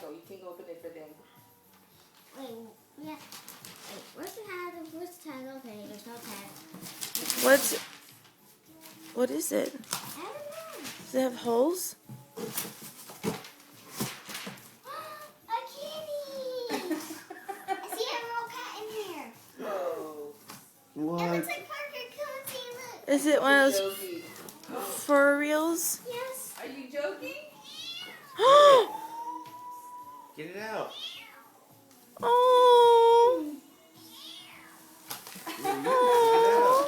No, you can't open it for them. Wait, yeah. Wait, where's the tag? Where's the tag? Okay, there's no tag. What is it? I don't know. Does it have holes? A kitty! I see a little cat in here. Oh. It looks like Parker. Come and see, look. Is it one of those Joking. furries? Yes. Are you joking? Get it out. Oh. Get it out.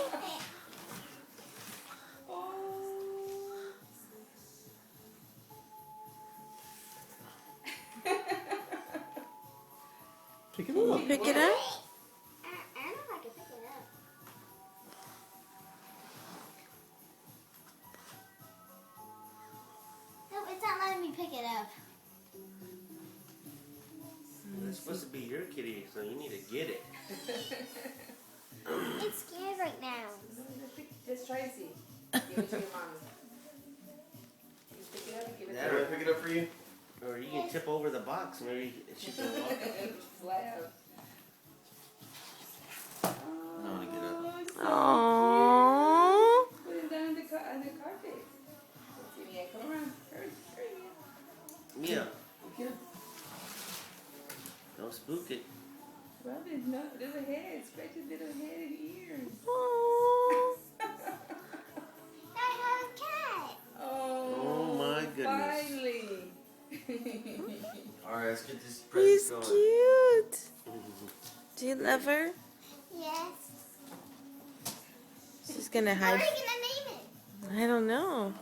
Pick it up. Pick it up? I don't know if I can pick it up. No, it's not letting me pick it up. It's supposed to be your kitty, so you need to get it. It's scared right now. Just try and see. Give it to your mommy. You pick it up and give it Yeah, to right. her. Pick it up for you. Or you can tip over the box, maybe she can walk. Fly out. I want to get up. Oh. Put it down on the carpet. Let's see, Mia, come around. Hurry, hurry, Mia. Yeah. Get up. Don't spook it. Rub his little head. Scratch his little head and ears. Oh. I have a cat. Oh, my goodness. Finally. Alright, let's get this He's present going. cute. Do you love her? Yes. She's gonna How are hide. you gonna name it? I don't know.